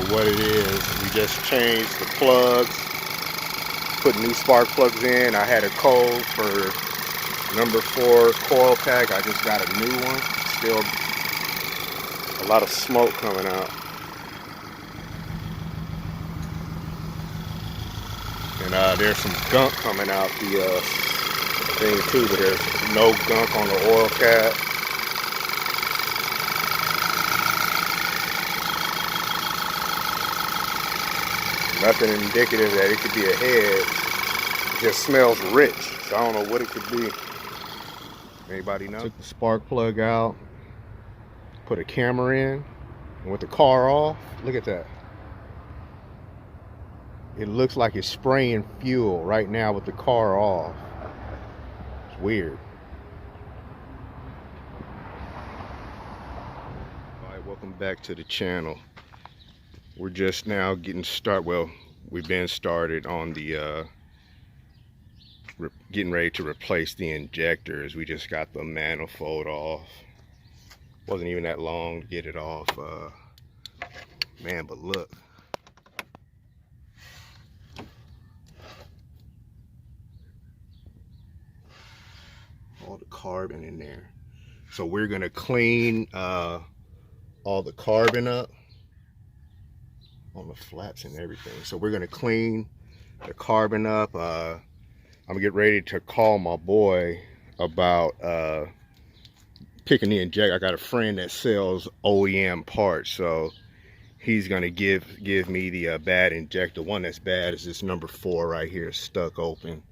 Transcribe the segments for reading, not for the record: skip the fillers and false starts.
what it is. We just changed the plugs, put new spark plugs in. I had a code for number 4 coil pack. I just got a new one. Still a lot of smoke coming out. And there's some gunk coming out the thing too, but there's no gunk on the oil cap. Nothing indicative that it could be a head. It just smells rich, so I don't know what it could be. Anybody know? Took the spark plug out, put a camera in, and with the car off, look at that. It looks like it's spraying fuel right now with the car off. It's weird. Alright, welcome back to the channel. We're just now getting started. Well, we've been started on the getting ready to replace the injectors. We just got the manifold off. Wasn't even that long to get it off. Man, but look. All the carbon in there. So we're gonna clean all the carbon up on the flaps and everything. So we're gonna clean the carbon up. I'm gonna get ready to call my boy about picking the injector. I got a friend that sells OEM parts, so he's gonna give me the bad injector. One that's bad is this number 4 right here, stuck open.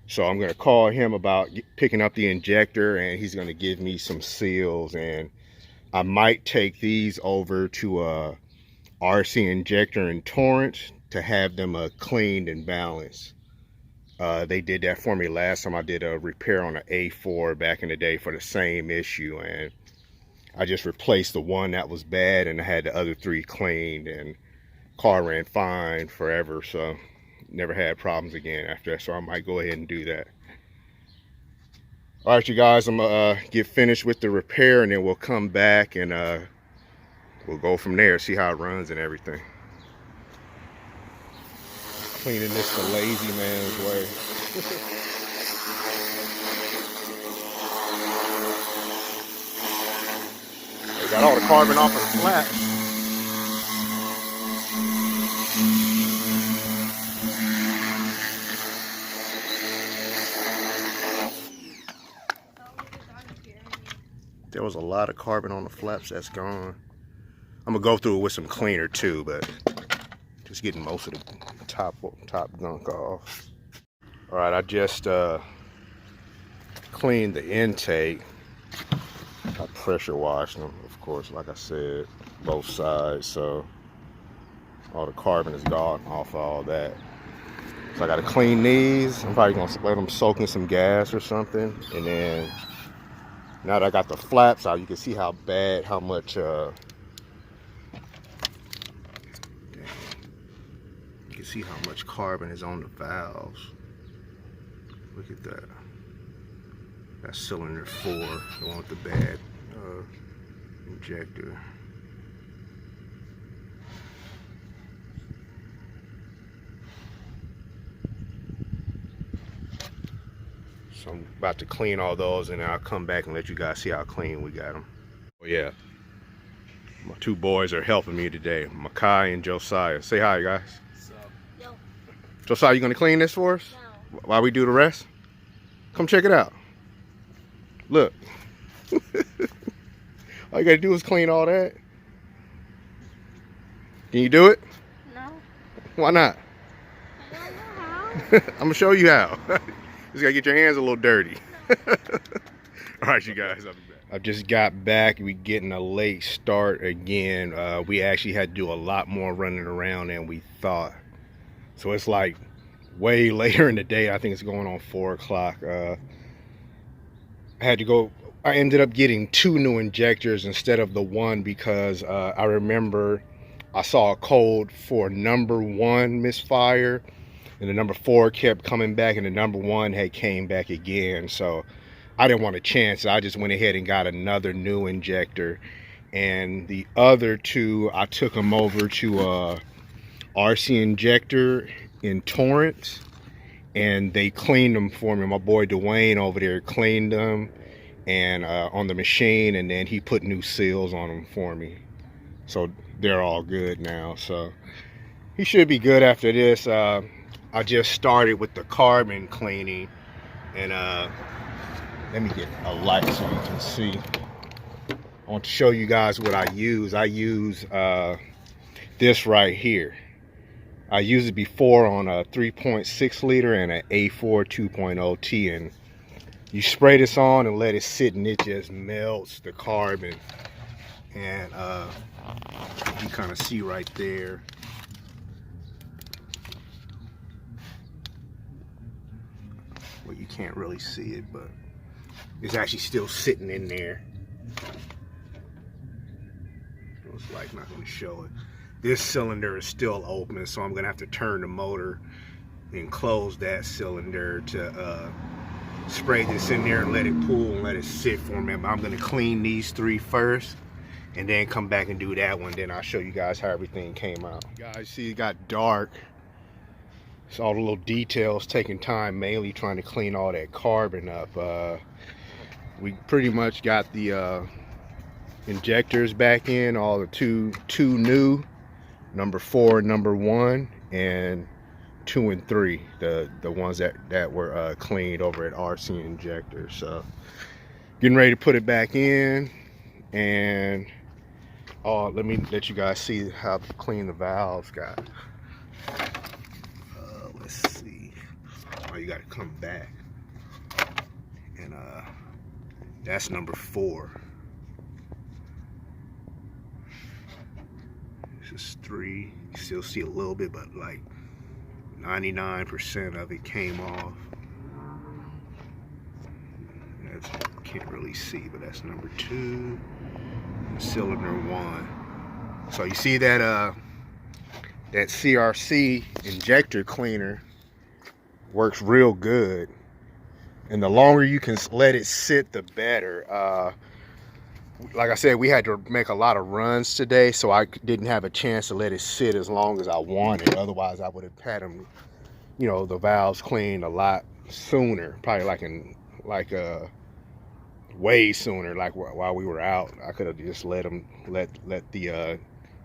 So I'm gonna call him about picking up the injector, and he's gonna give me some seals, and I might take these over to RC Injector in Torrance to have them cleaned and balanced. They did that for me last time I did a repair on an A4 back in the day for the same issue, and I just replaced the one that was bad, and I had the other 3 cleaned, and car ran fine forever, so never had problems again after that. So I might go ahead and do that. All right, you guys, I'm gonna get finished with the repair, and then we'll come back and we'll go from there, see how it runs and everything. Cleaning this the lazy man's way. They got all the carbon off of the flat. There was a lot of carbon on the flaps that's gone. I'm gonna go through it with some cleaner too, but just getting most of the top gunk off. All right, I just cleaned the intake. I pressure washed them, of course, like I said, both sides, so all the carbon is gone off all that. So I gotta clean these. I'm probably gonna let them soak in some gas or something, and then now that I got the flaps out, you can see how much you can see how much carbon is on the valves. Look at that. That's cylinder 4, the one with the bad injector. So I'm about to clean all those, and then I'll come back and let you guys see how clean we got them. Oh yeah, my 2 boys are helping me today, Makhi and Josiah. Say hi, guys. What's up? Yo. Josiah, you gonna clean this for us? No. While we do the rest? Come check it out. Look. All you gotta do is clean all that. Can you do it? No. Why not? I don't know how. I'm gonna show you how. Just gotta get your hands a little dirty. All right, you guys, I'll be back. I just got back. We getting a late start again. We actually had to do a lot more running around than we thought. So it's like way later in the day. I think it's going on 4 o'clock. I had to go. I ended up getting 2 new injectors instead of the 1 because I remember I saw a code for number 1 misfire, and the number 4 kept coming back, and the number 1 had came back again. So I didn't want to chance it. I just went ahead and got another new injector, and the other two I took them over to RC Injector in Torrance, and they cleaned them for me. My boy Dwayne over there cleaned them and on the machine, and then he put new seals on them for me, so they're all good now. So he should be good after this. I just started with the carbon cleaning, and let me get a light so you can see. I want to show you guys what I use. I use this right here. I used it before on a 3.6 liter and an A4 2.0 T, and you spray this on and let it sit, and it just melts the carbon. And you kind of see right there. Well, you can't really see it, but it's actually still sitting in there. Looks like not going to show it. This cylinder is still open, so I'm going to have to turn the motor and close that cylinder to spray this in there and let it pool and let it sit for me. I'm going to clean these three first and then come back and do that one. Then I'll show you guys how everything came out. You guys see it got dark. It's all the little details taking time, mainly trying to clean all that carbon up. We pretty much got the injectors back in, all the two new, number 4 and number 1, and 2 and 3, the ones that were cleaned over at RC Injector. So getting ready to put it back in, and let me let you guys see how clean the valves got. Let's see. Oh, you got to come back, and that's number 4. This is 3. You still see a little bit, but like 99% of it came off. That's, can't really see, but that's number 2. Cylinder 1. So you see that that CRC injector cleaner works real good, and the longer you can let it sit, the better. Like I said, we had to make a lot of runs today, so I didn't have a chance to let it sit as long as I wanted. Otherwise, I would have had them, you know, the valves cleaned a lot sooner, probably way sooner. Like while we were out, I could have just let the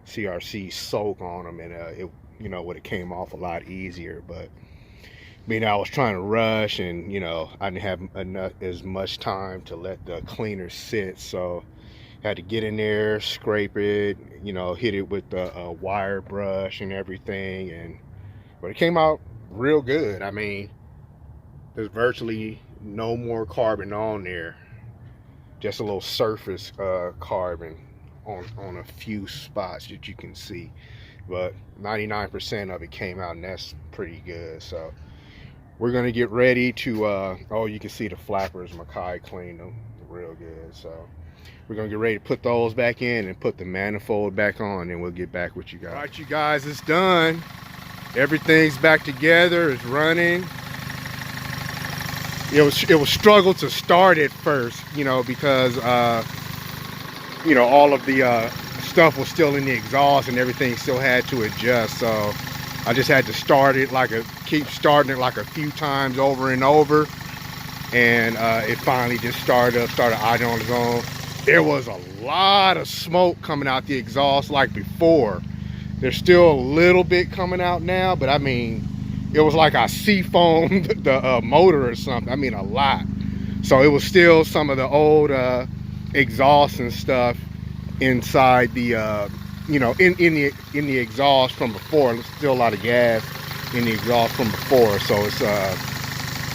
CRC soak on them, and it, you know, would have came off a lot easier. But I mean, I was trying to rush, and you know, I didn't have as much time to let the cleaner sit, so had to get in there, scrape it, you know, hit it with the wire brush and everything, but it came out real good. I mean, there's virtually no more carbon on there, just a little surface carbon on a few spots that you can see, but 99% of it came out, and that's pretty good. So we're gonna get ready to oh, you can see the flappers. Makhi cleaned them real good, so we're gonna get ready to put those back in and put the manifold back on, and we'll get back with you guys. All right, you guys, it's done. Everything's back together. It's running. It was struggle to start at first, you know, because you know, all of the stuff was still in the exhaust and everything still had to adjust. So I just had to keep starting it like a few times over and over, and it finally just started idling on its own. There was a lot of smoke coming out the exhaust like before. There's still a little bit coming out now, but I mean, it was like I seafoamed the motor or something. I mean, a lot. So it was still some of the old exhaust and stuff inside the you know, in the exhaust from before. There's still a lot of gas in the exhaust from before, so it's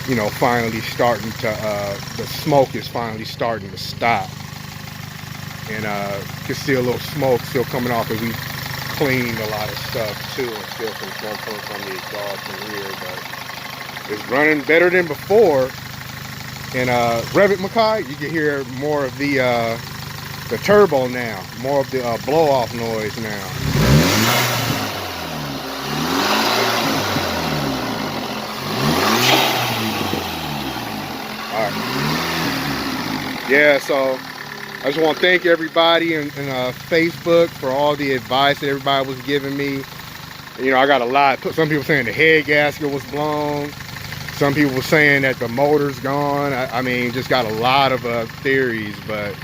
you know, finally starting to the smoke is finally starting to stop, and you can see a little smoke still coming off, as we cleaned a lot of stuff too, and still some smoke coming from the exhaust from here, but it's running better than before. And rev it, Makhi, you can hear more of the turbo now, more of the blow off noise now. All right. Yeah, so I just want to thank everybody in Facebook for all the advice that everybody was giving me. You know, I got a lot. Some people saying the head gasket was blown. Some people were saying that the motor's gone. I mean, just got a lot of theories, but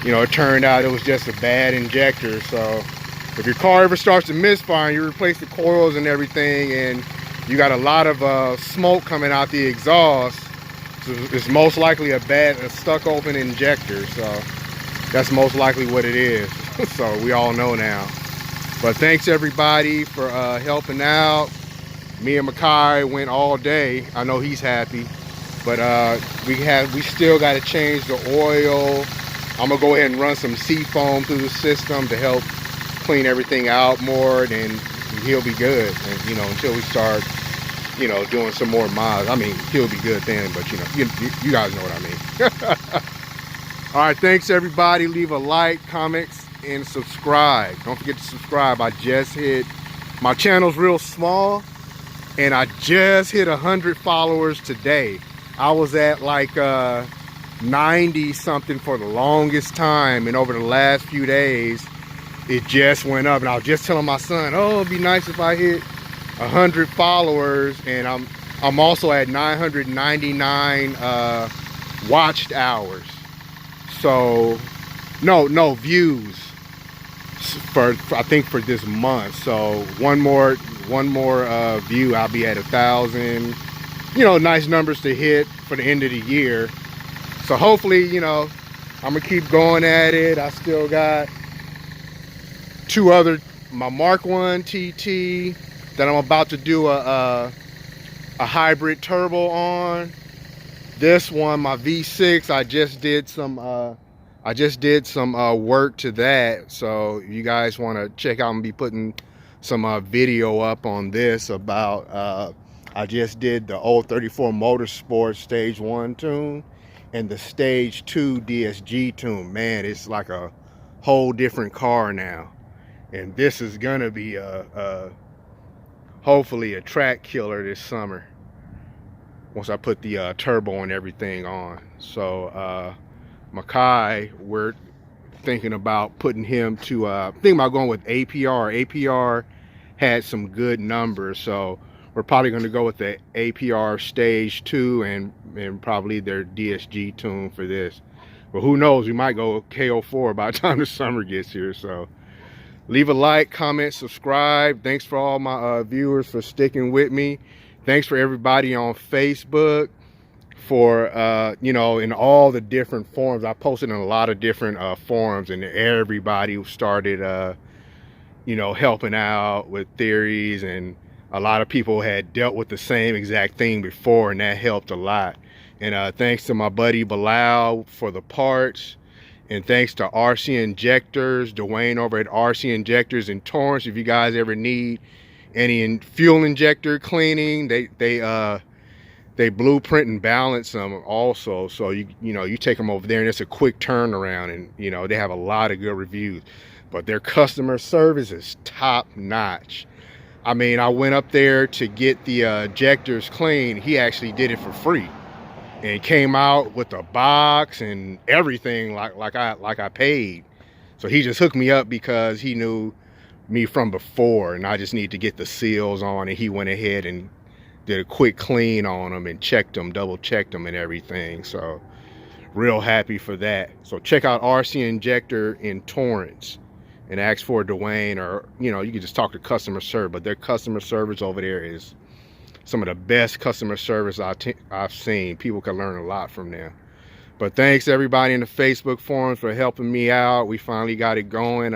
you know, it turned out it was just a bad injector. So if your car ever starts to misfire, you replace the coils and everything, and you got a lot of smoke coming out the exhaust, so it's most likely a stuck open injector. So that's most likely what it is. So we all know now. But thanks everybody for helping out. Me and Makhi went all day. I know he's happy, but we still got to change the oil. I'm gonna go ahead and run some sea foam through the system to help clean everything out more, and he'll be good. And you know, until we start, you know, doing some more miles. I mean, he'll be good then, but you know, you guys know what I mean. All right, thanks everybody. Leave a like, comments, and subscribe. Don't forget to subscribe. I just hit, my channel's real small, and I just hit 100 followers today. I was at like 90 something for the longest time, and over the last few days it just went up. And I was just telling my son, oh, it'd be nice if I hit 100 followers. And I'm also at 999 watched hours. So no views for I think for this month. So one more view, I'll be at 1,000. You know, nice numbers to hit for the end of the year. So hopefully, you know, I'm gonna keep going at it. I still got two other, my Mark 1 TT that I'm about to do a hybrid turbo on. This one, my V6, I just did some work to that. So if you guys want to check out, and be putting some video up on this about I just did the old 34 Motorsport stage 1 tune and the stage 2 DSG tune. Man, it's like a whole different car now, and this is gonna be hopefully a track killer this summer once I put the turbo and everything on. So Makhi, we're thinking about putting him to thinking about going with APR had some good numbers, so we're probably going to go with the APR stage 2 and probably their DSG tune for this. But who knows, we might go KO4 by the time the summer gets here. So leave a like, comment, subscribe. Thanks for all my viewers for sticking with me. Thanks for everybody on Facebook for you know, in all the different forums. I posted in a lot of different forums, and everybody started you know, helping out with theories, and a lot of people had dealt with the same exact thing before, and that helped a lot. And thanks to my buddy Bilal for the parts, and thanks to RC Injectors, Dwayne over at RC Injectors in Torrance. If you guys ever need any fuel injector cleaning, they blueprint and balance them also. So you know, you take them over there and it's a quick turnaround, and you know, they have a lot of good reviews, but their customer service is top notch. I mean, I went up there to get the injectors clean. He actually did it for free and came out with a box and everything like I paid. So he just hooked me up because he knew me from before, and I just need to get the seals on, and he went ahead and did a quick clean on them and checked them, double checked them and everything. So real happy for that. So check out RC Injector in Torrance and ask for Dwayne, or you know, you can just talk to customer service. But their customer service over there is some of the best customer service I've seen. People can learn a lot from them. But thanks everybody in the Facebook forums for helping me out. We finally got it going.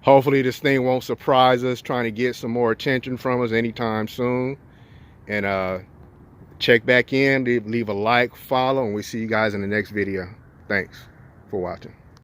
Hopefully this thing won't surprise us, trying to get some more attention from us anytime soon. And check back in, leave a like, follow, and we'll see you guys in the next video. Thanks for watching.